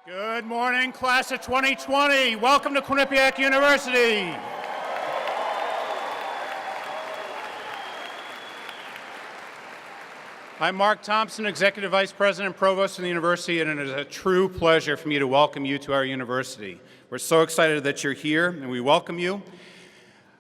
Good morning, class of 2020. Welcome to Quinnipiac University. I'm Mark Thompson, Executive Vice President and Provost of the University, and it is a true pleasure for me to welcome you to our university. We're so excited that you're here, and we welcome you.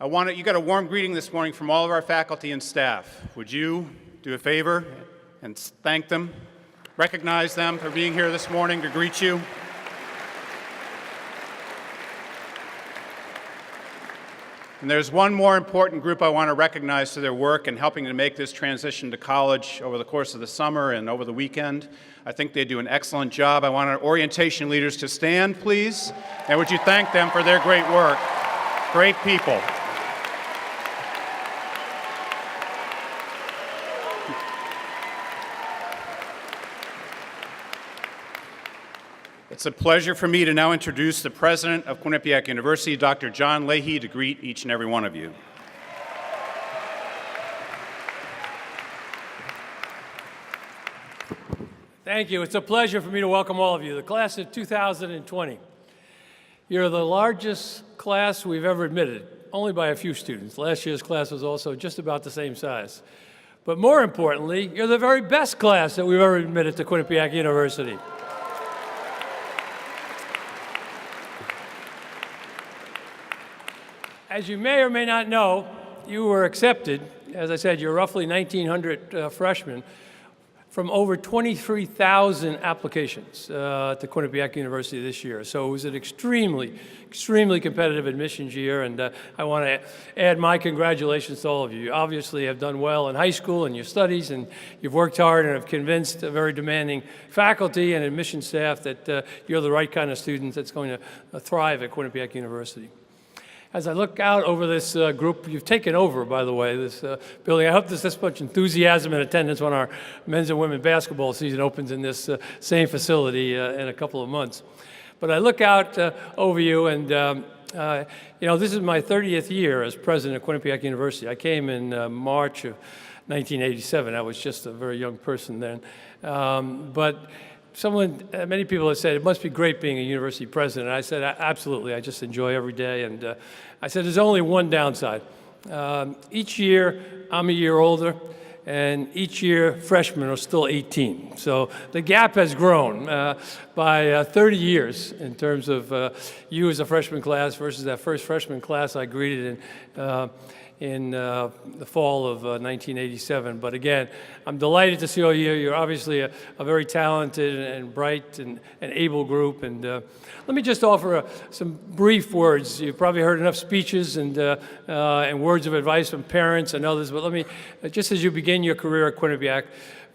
You got a warm greeting this morning from all of our faculty and staff. Would you do a favor and thank them, recognize them for being here this morning to greet you? And there's one more important group I want to recognize for their work in helping to make this transition to college over the course of the summer and over the weekend. I think they do an excellent job. I want our orientation leaders to stand, please. And would you thank them for their great work? Great people. It's a pleasure for me to now introduce the president of Quinnipiac University, Dr. John Lahey, to greet each and every one of you. Thank you. It's a pleasure for me to welcome all of you, the class of 2020. You're the largest class we've ever admitted, only by a few students. Last year's class was also just about the same size. But more importantly, you're the very best class that we've ever admitted to Quinnipiac University. As you may or may not know, you were accepted, as I said, you're roughly 1,900 freshmen, from over 23,000 applications to Quinnipiac University this year. So it was an extremely competitive admissions year, and I want to add my congratulations to all of you. You obviously have done well in high school and your studies, and you've worked hard and have convinced a very demanding faculty and admission staff that you're the right kind of student that's going to thrive at Quinnipiac University. As I look out over this group, you've taken over, by the way, this building. I hope there's this much enthusiasm and attendance when our men's and women's basketball season opens in this same facility in a couple of months. But I look out over you, and this is my 30th year as president of Quinnipiac University. I came in March of 1987. I was just a very young person then. Many people have said, it must be great being a university president. I said, absolutely, I just enjoy every day. And I said, there's only one downside. Each year, I'm a year older, and each year, freshmen are still 18. So the gap has grown by 30 years in terms of you as a freshman class versus that first freshman class I greeted in the fall of 1987. But again, I'm delighted to see all you. You're obviously a very talented and bright and able group. And let me just offer some brief words. You've probably heard enough speeches and words of advice from parents and others, but let me, just as you begin your career at Quinnipiac,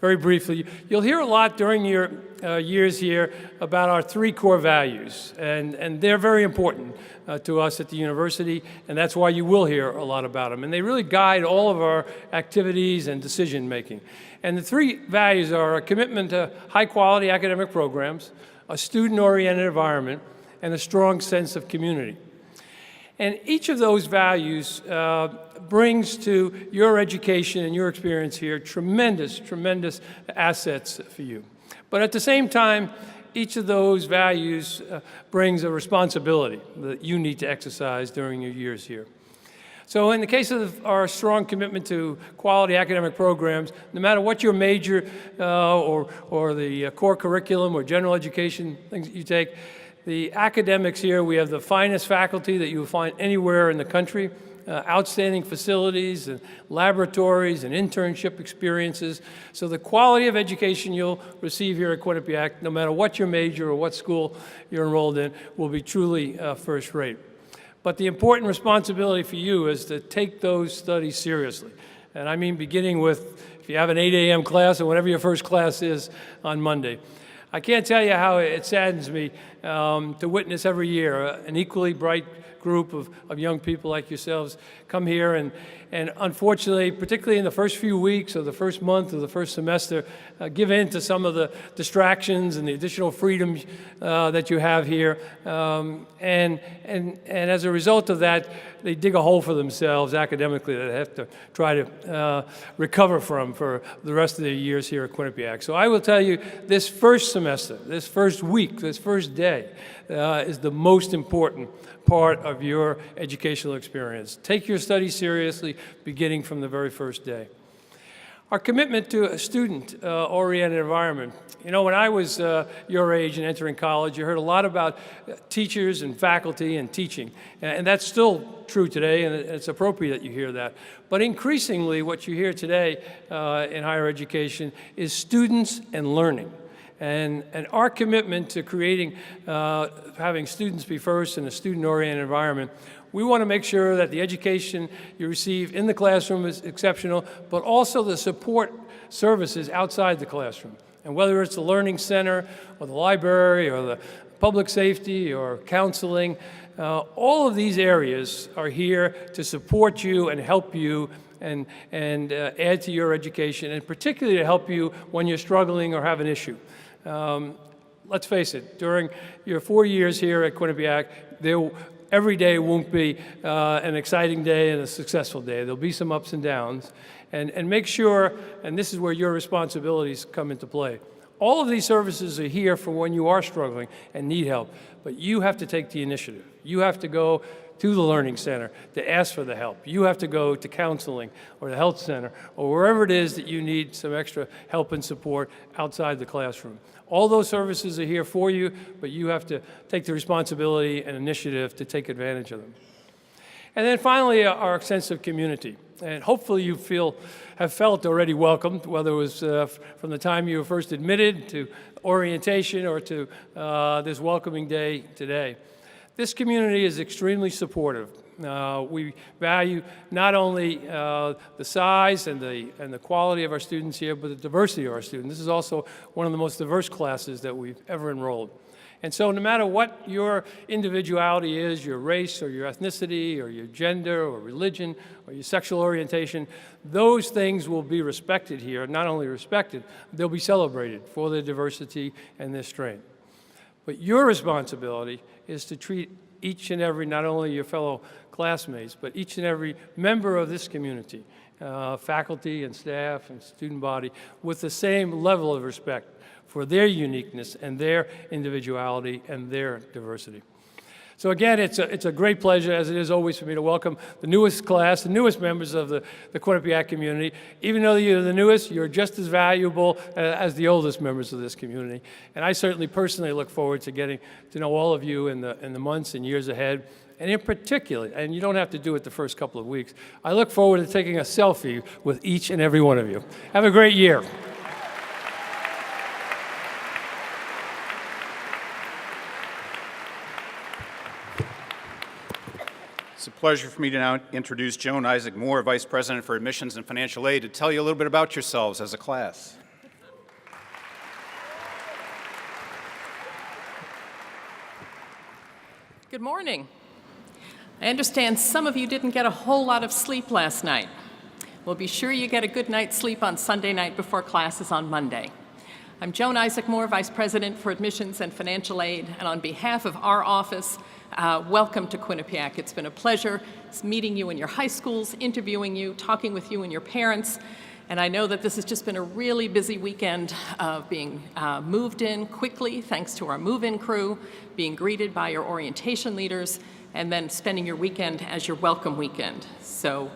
very briefly, you'll hear a lot during your years here about our three core values, and they're very important to us at the university, and that's why you will hear a lot about them. And they really guide all of our activities and decision making. And the three values are a commitment to high-quality academic programs, a student-oriented environment, and a strong sense of community. And each of those values brings to your education and your experience here tremendous assets for you. But at the same time, each of those values brings a responsibility that you need to exercise during your years here. So in the case of our strong commitment to quality academic programs, no matter what your major or the core curriculum or general education things that you take, the academics here, we have the finest faculty that you will find anywhere in the country, outstanding facilities and laboratories and internship experiences. So the quality of education you'll receive here at Quinnipiac, no matter what your major or what school you're enrolled in, will be truly first rate. But the important responsibility for you is to take those studies seriously. And I mean beginning with, if you have an 8 a.m. class or whatever your first class is on Monday. I can't tell you how it saddens me to witness every year an equally bright group of young people like yourselves come here and unfortunately, particularly in the first few weeks or the first month or the first semester, give in to some of the distractions and the additional freedoms that you have here. And as a result of that, they dig a hole for themselves academically that they have to try to recover from for the rest of their years here at Quinnipiac. So I will tell you, this first semester, this first week, this first day is the most important part of your educational experience. Take your studies seriously, beginning from the very first day. Our commitment to a student-oriented environment. You know, when I was your age and entering college, you heard a lot about teachers and faculty and teaching. And that's still true today, and it's appropriate that you hear that. But increasingly, what you hear today in higher education is students and learning. And our commitment to creating, having students be first in a student-oriented environment, we want to make sure that the education you receive in the classroom is exceptional, but also the support services outside the classroom. And whether it's the Learning Center or the library or the public safety or counseling, all of these areas are here to support you and help you and add to your education, and particularly to help you when you're struggling or have an issue. Let's face it, during your 4 years here at Quinnipiac, every day won't be an exciting day and a successful day. There'll be some ups and downs. And make sure, and this is where your responsibilities come into play, all of these services are here for when you are struggling and need help, but you have to take the initiative. You have to go to the Learning Center to ask for the help. You have to go to counseling or the health center or wherever it is that you need some extra help and support outside the classroom. All those services are here for you, but you have to take the responsibility and initiative to take advantage of them. And then finally, our sense of community. And hopefully you have felt already welcomed, whether it was from the time you were first admitted to orientation or to this welcoming day today. This community is extremely supportive. We value not only the size and the quality of our students here, but the diversity of our students. This is also one of the most diverse classes that we've ever enrolled. And so no matter what your individuality is, your race or your ethnicity or your gender or religion or your sexual orientation, those things will be respected here. Not only respected, they'll be celebrated for their diversity and their strength. But your responsibility is to treat each and every, not only your fellow classmates, but each and every member of this community, faculty and staff and student body, with the same level of respect for their uniqueness and their individuality and their diversity. So again, it's a great pleasure, as it is always for me, to welcome the newest class, the newest members of the Quinnipiac community. Even though you're the newest, you're just as valuable as the oldest members of this community. And I certainly personally look forward to getting to know all of you in the months and years ahead. And in particular, and you don't have to do it the first couple of weeks, I look forward to taking a selfie with each and every one of you. Have a great year. It's a pleasure for me to now introduce Joan Isaac Moore, Vice President for Admissions and Financial Aid, to tell you a little bit about yourselves as a class. Good morning. I understand some of you didn't get a whole lot of sleep last night. Well, be sure you get a good night's sleep on Sunday night before classes on Monday. I'm Joan Isaac Moore, Vice President for Admissions and Financial Aid, and on behalf of our office, welcome to Quinnipiac. It's been a pleasure meeting you in your high schools, interviewing you, talking with you and your parents, and I know that this has just been a really busy weekend of being moved in quickly, thanks to our move-in crew, being greeted by your orientation leaders, and then spending your weekend as your welcome weekend. So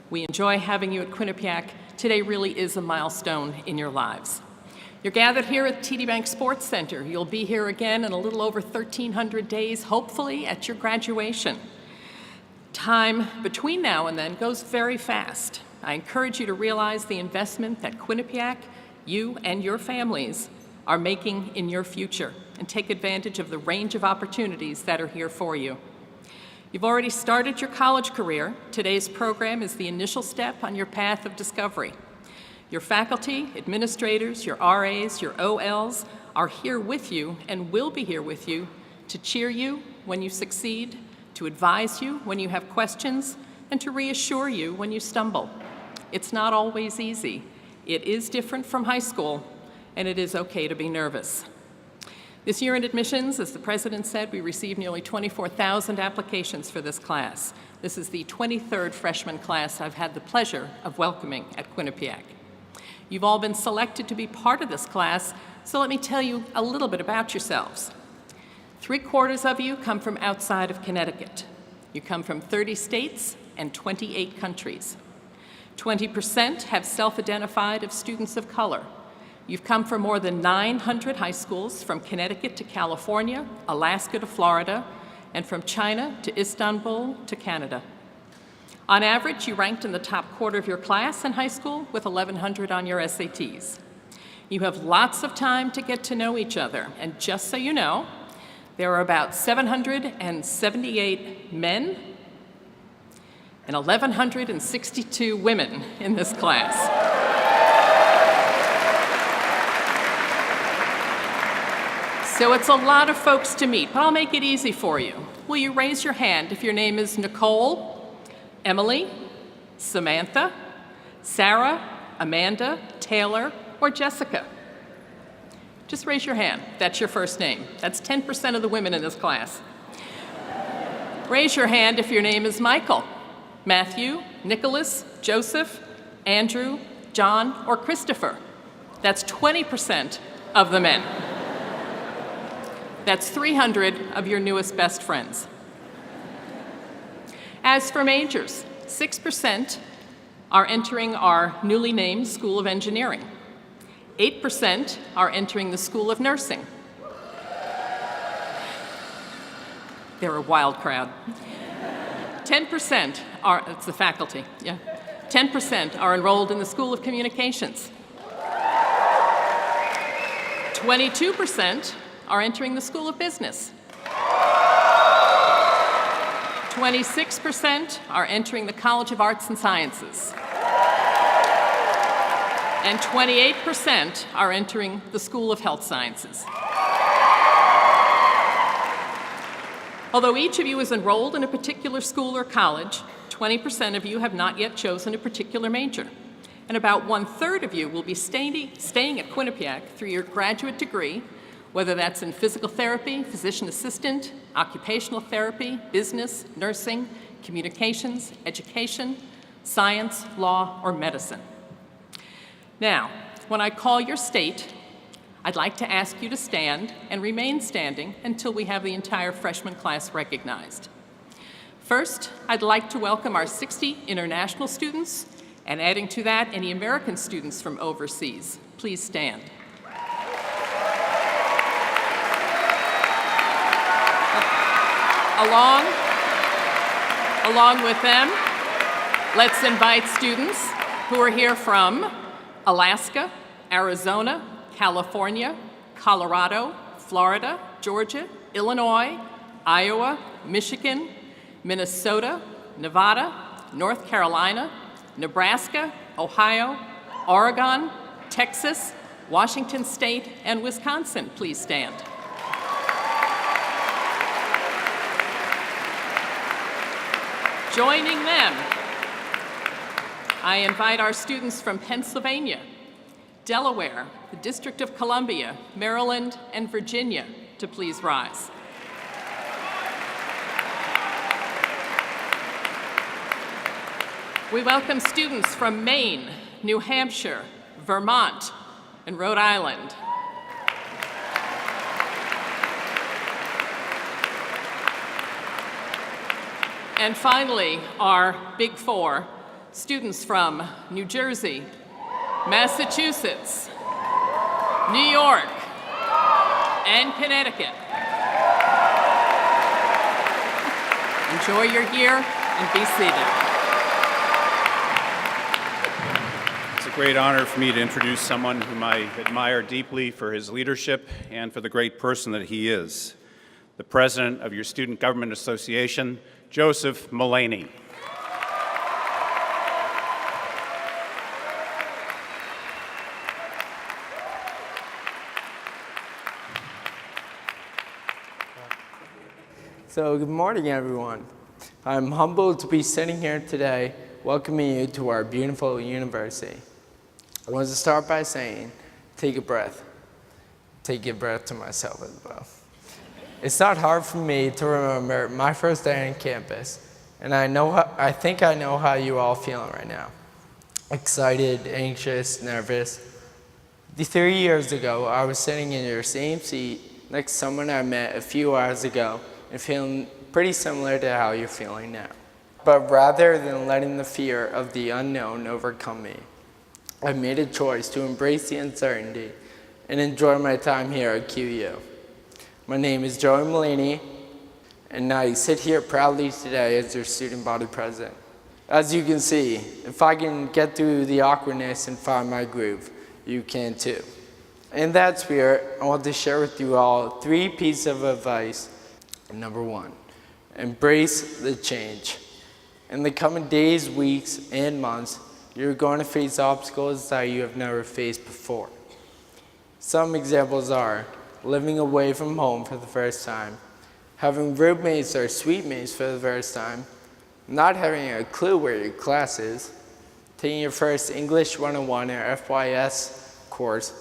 we enjoy having you at Quinnipiac. Today really is a milestone in your lives. You're gathered here at TD Bank Sports Center. You'll be here again in a little over 1,300 days, hopefully at your graduation. Time between now and then goes very fast. I encourage you to realize the investment that Quinnipiac, you and your families are making in your future, and take advantage of the range of opportunities that are here for you. You've already started your college career. Today's program is the initial step on your path of discovery. Your faculty, administrators, your RAs, your OLs are here with you and will be here with you to cheer you when you succeed, to advise you when you have questions, and to reassure you when you stumble. It's not always easy. It is different from high school, and it is okay to be nervous. This year in admissions, as the president said, we received nearly 24,000 applications for this class. This is the 23rd freshman class I've had the pleasure of welcoming at Quinnipiac. You've all been selected to be part of this class, so let me tell you a little bit about yourselves. 3/4 of you come from outside of Connecticut. You come from 30 states and 28 countries. 20% have self-identified as students of color. You've come from more than 900 high schools, from Connecticut to California, Alaska to Florida, and from China to Istanbul to Canada. On average, you ranked in the top quarter of your class in high school with 1,100 on your SATs. You have lots of time to get to know each other, and just so you know, there are about 778 men and 1,162 women in this class. So it's a lot of folks to meet, but I'll make it easy for you. Will you raise your hand if your name is Nicole, Emily, Samantha, Sarah, Amanda, Taylor, or Jessica? Just raise your hand. That's your first name. That's 10% of the women in this class. Raise your hand if your name is Michael, Matthew, Nicholas, Joseph, Andrew, John, or Christopher. That's 20% of the men. That's 300 of your newest best friends. As for majors, 6% are entering our newly named School of Engineering. 8% are entering the School of Nursing. They're a wild crowd. 10% are, it's the faculty, yeah. 10% are enrolled in the School of Communications. 22% are entering the School of Business. 26% are entering the College of Arts and Sciences. And 28% are entering the School of Health Sciences. Although each of you is enrolled in a particular school or college, 20% of you have not yet chosen a particular major. And about 1/3 of you will be staying at Quinnipiac through your graduate degree, whether that's in physical therapy, physician assistant, occupational therapy, business, nursing, communications, education, science, law, or medicine. Now, when I call your state, I'd like to ask you to stand and remain standing until we have the entire freshman class recognized. First, I'd like to welcome our 60 international students, and adding to that, any American students from overseas. Please stand. Along with them, let's invite students who are here from Alaska, Arizona, California, Colorado, Florida, Georgia, Illinois, Iowa, Michigan, Minnesota, Nevada, North Carolina, Nebraska, Ohio, Oregon, Texas, Washington State, and Wisconsin. Please stand. Joining them, I invite our students from Pennsylvania, Delaware, the District of Columbia, Maryland, and Virginia to please rise. We welcome students from Maine, New Hampshire, Vermont, and Rhode Island. And finally, our Big Four, students from New Jersey, Massachusetts, New York, and Connecticut. Enjoy your year and be seated. It's a great honor for me to introduce someone whom I admire deeply for his leadership and for the great person that he is. The president of your Student Government Association, Joseph Mullaney. So good morning, everyone. I'm humbled to be sitting here today welcoming you to our beautiful university. I want to start by saying, take a breath. Take a breath to myself as well. It's not hard for me to remember my first day on campus, and I think I know how you all feeling right now. Excited, anxious, nervous. 3 years ago, I was sitting in your same seat next to someone I met a few hours ago and feeling pretty similar to how you're feeling now. But rather than letting the fear of the unknown overcome me, I made a choice to embrace the uncertainty and enjoy my time here at QU. My name is John Lahey, and I sit here proudly today as your student body president. As you can see, if I can get through the awkwardness and find my groove, you can too. In that spirit, I want to share with you all 3 pieces of advice. Number 1, embrace the change. In the coming days, weeks, and months, you're going to face obstacles that you have never faced before. Some examples are living away from home for the first time, having roommates or suite mates for the first time, not having a clue where your class is, taking your first English 101 or FYS course,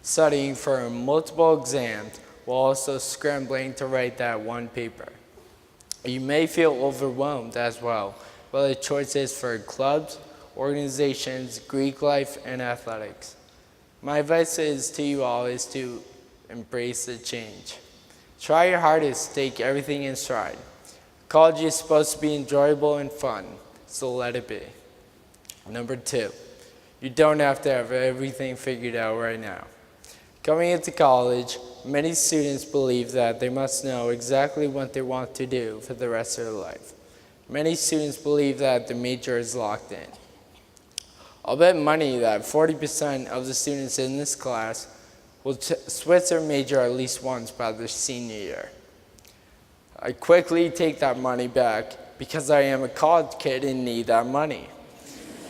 studying for multiple exams while also scrambling to write that one paper. You may feel overwhelmed as well by the choices for clubs, organizations, Greek life, and athletics. My advice to you all is to embrace the change. Try your hardest to take everything in stride. College is supposed to be enjoyable and fun, so let it be. Number 2, you don't have to have everything figured out right now. Coming into college, many students believe that they must know exactly what they want to do for the rest of their life. Many students believe that the major is locked in. I'll bet money that 40% of the students in this class will switch their major at least once by their senior year. I quickly take that money back because I am a college kid and need that money.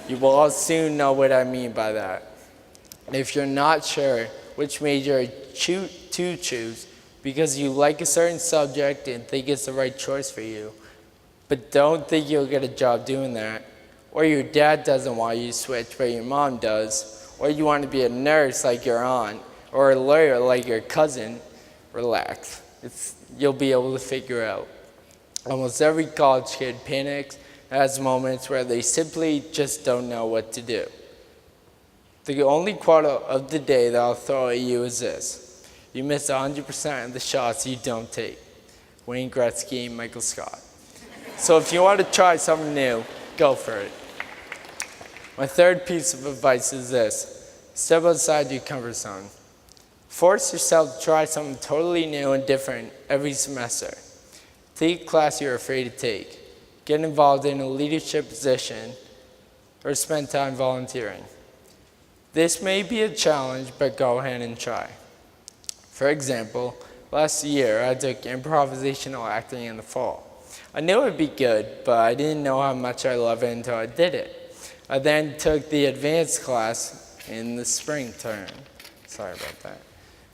You will all soon know what I mean by that. If you're not sure which major to choose because you like a certain subject and think it's the right choice for you, but don't think you'll get a job doing that, or your dad doesn't want you to switch but your mom does, or you want to be a nurse like your aunt, or a lawyer like your cousin, relax. You'll be able to figure out. Almost every college kid panics and has moments where they simply just don't know what to do. The only quote of the day that I'll throw at you is this: you miss 100% of the shots you don't take. Wayne Gretzky, Michael Scott. So if you want to try something new, go for it. My 3rd piece of advice is this: step outside your comfort zone. Force yourself to try something totally new and different every semester. Take a class you're afraid to take. Get involved in a leadership position, or spend time volunteering. This may be a challenge, but go ahead and try. For example, last year I took improvisational acting in the fall. I knew it would be good, but I didn't know how much I loved it until I did it. I then took the advanced class in the spring term. Sorry about that.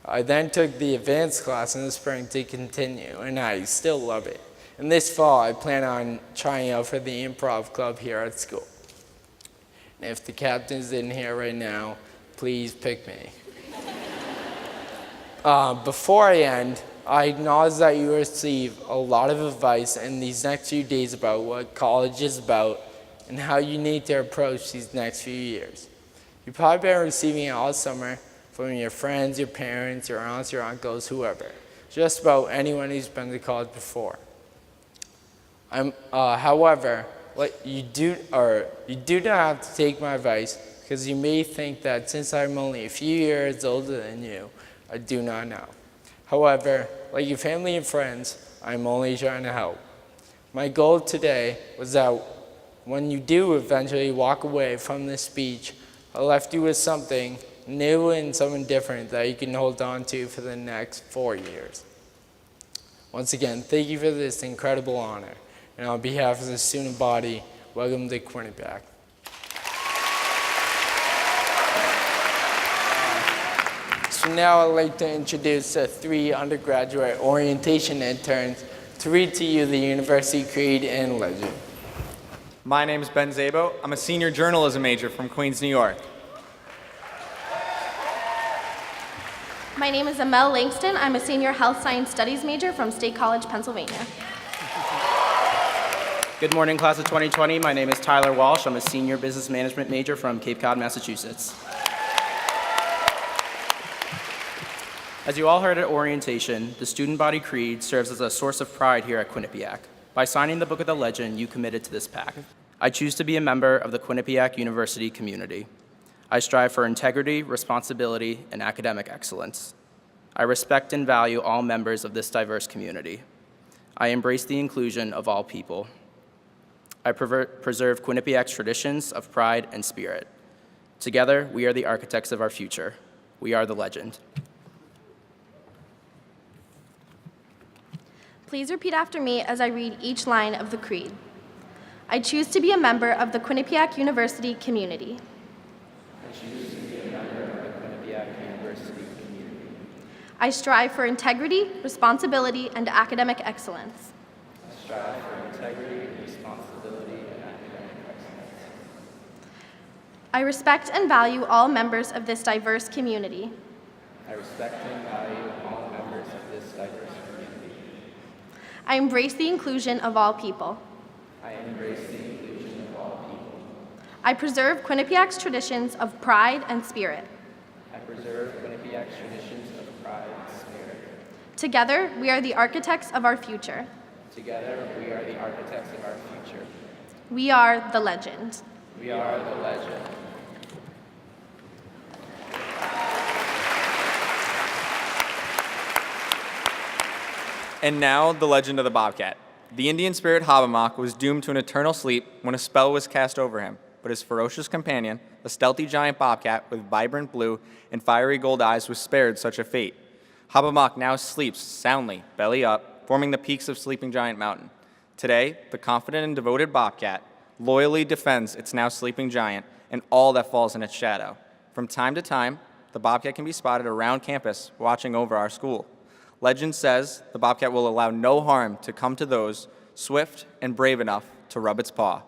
I then took the advanced class in the spring to continue, and I still love it. And this fall, I plan on trying out for the improv club here at school. And if the captain's in here right now, please pick me. Before I end, I acknowledge that you receive a lot of advice in these next few days about what college is about and how you need to approach these next few years. You've probably been receiving it all summer from your friends, your parents, your aunts, your uncles, whoever. Just about anyone who's been to college before. However, you do not have to take my advice because you may think that since I'm only a few years older than you, I do not know. However, like your family and friends, I'm only trying to help. My goal today was that when you do eventually walk away from this speech, I left you with something new and something different that you can hold on to for the next 4 years. Once again, thank you for this incredible honor. And on behalf of the student body, welcome to So now I'd like to introduce the 3 undergraduate orientation interns to read to you the University Creed and Legend. My name is Ben Zabo. I'm a senior journalism major from Queens, New York. My name is Amel Langston. I'm a senior health science studies major from State College, Pennsylvania. Good morning, class of 2020. My name is Tyler Walsh. I'm a senior business management major from Cape Cod, Massachusetts. As you all heard at orientation, the student body creed serves as a source of pride here at Quinnipiac. By signing the Book of the Legend, you committed to this pact. I choose to be a member of the Quinnipiac University community. I strive for integrity, responsibility, and academic excellence. I respect and value all members of this diverse community. I embrace the inclusion of all people. I preserve Quinnipiac's traditions of pride and spirit. Together, we are the architects of our future. We are the legend. Please repeat after me as I read each line of the creed. I choose to be a member of the Quinnipiac University community. I choose to be a member of the Quinnipiac University community. I strive for integrity, responsibility, and academic excellence. I strive for integrity, responsibility, and academic excellence. I respect and value all members of this diverse community. I respect and value all members of this diverse community. I embrace the inclusion of all people. I embrace the inclusion of all people. I preserve Quinnipiac's traditions of pride and spirit. I preserve Quinnipiac's traditions of pride and spirit. Together, we are the architects of our future. Together, we are the architects of our future. We are the legend. We are the legend. And now, the legend of the Bobcat. The Indian spirit Hobbamock was doomed to an eternal sleep when a spell was cast over him, but his ferocious companion, a stealthy giant bobcat with vibrant blue and fiery gold eyes, was spared such a fate. Hobbamock now sleeps soundly, belly up, forming the peaks of Sleeping Giant Mountain. Today, the confident and devoted bobcat loyally defends its now sleeping giant and all that falls in its shadow. From time to time, the bobcat can be spotted around campus watching over our school. Legend says the bobcat will allow no harm to come to those swift and brave enough to rub its paw.